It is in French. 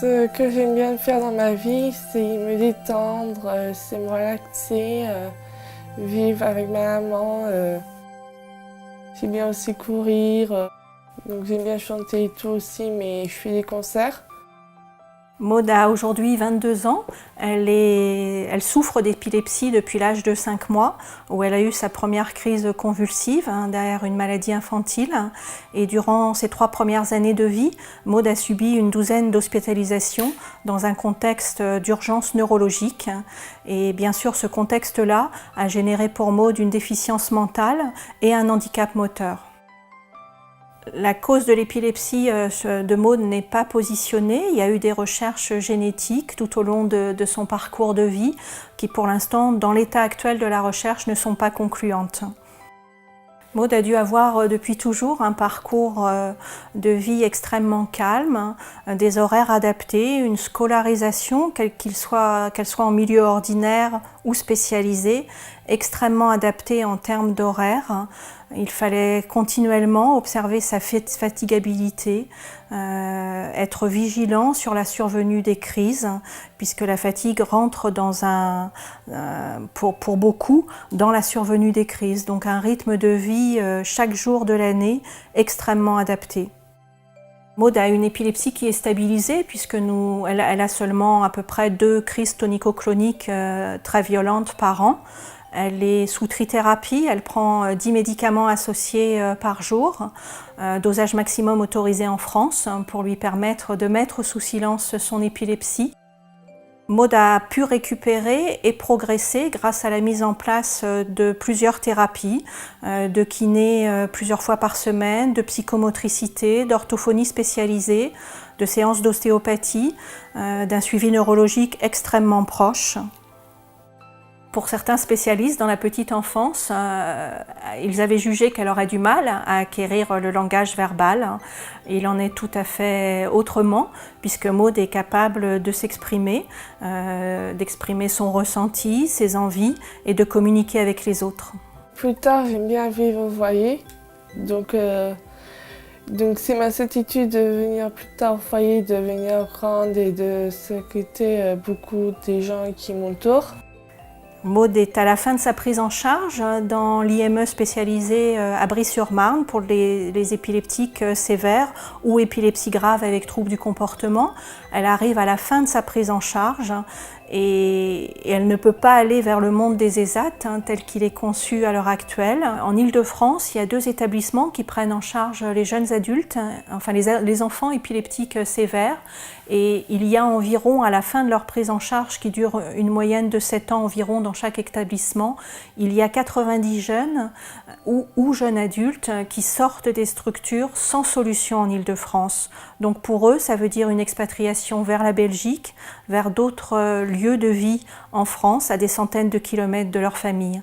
Ce que j'aime bien faire dans ma vie, c'est me détendre, c'est me relaxer, vivre avec ma maman. J'aime bien aussi courir, donc j'aime bien chanter et tout aussi, mais je fais des concerts. Maud a aujourd'hui 22 ans, elle souffre d'épilepsie depuis l'âge de 5 mois, où elle a eu sa première crise convulsive derrière une maladie infantile. Et durant ses 3 premières années de vie, Maud a subi une douzaine d'hospitalisations dans un contexte d'urgence neurologique. Et bien sûr, ce contexte-là a généré pour Maud une déficience mentale et un handicap moteur. La cause de l'épilepsie de Maud n'est pas positionnée. Il y a eu des recherches génétiques tout au long de son parcours de vie qui, pour l'instant, dans l'état actuel de la recherche, ne sont pas concluantes. Maud a dû avoir depuis toujours un parcours de vie extrêmement calme, des horaires adaptés, une scolarisation, qu'elle soit en milieu ordinaire ou spécialisé, extrêmement adaptée en termes d'horaire. Il fallait continuellement observer sa fatigabilité, être vigilant sur la survenue des crises, puisque la fatigue rentre pour beaucoup dans la survenue des crises. Donc un rythme de vie chaque jour de l'année extrêmement adapté. Maud a une épilepsie qui est stabilisée puisque elle a seulement à peu près 2 crises tonico-cloniques très violentes par an. Elle est sous trithérapie, elle prend 10 médicaments associés par jour, dosage maximum autorisé en France pour lui permettre de mettre sous silence son épilepsie. Maud a pu récupérer et progresser grâce à la mise en place de plusieurs thérapies, de kiné plusieurs fois par semaine, de psychomotricité, d'orthophonie spécialisée, de séances d'ostéopathie, d'un suivi neurologique extrêmement proche. Pour certains spécialistes dans la petite enfance, ils avaient jugé qu'elle aurait du mal à acquérir le langage verbal. Il en est tout à fait autrement, puisque Maud est capable de s'exprimer, d'exprimer son ressenti, ses envies et de communiquer avec les autres. Plus tard, j'aime bien vivre au foyer, donc c'est ma certitude de venir plus tard au foyer, de devenir grande et de s'occuper beaucoup des gens qui m'entourent. Maud est à la fin de sa prise en charge dans l'IME spécialisé à Brie-sur-Marne pour les épileptiques sévères ou épilepsie grave avec troubles du comportement. Elle arrive à la fin de sa prise en charge et elle ne peut pas aller vers le monde des ESAT tel qu'il est conçu à l'heure actuelle. En Île-de-France, il y a 2 établissements qui prennent en charge les jeunes adultes, enfin les enfants épileptiques sévères. Et il y a environ, à la fin de leur prise en charge, qui dure une moyenne de 7 ans environ dans chaque établissement, il y a 90 jeunes ou jeunes adultes qui sortent des structures sans solution en Île-de-France. Donc pour eux, ça veut dire une expatriation vers la Belgique, vers d'autres lieux de vie en France, à des centaines de kilomètres de leur famille.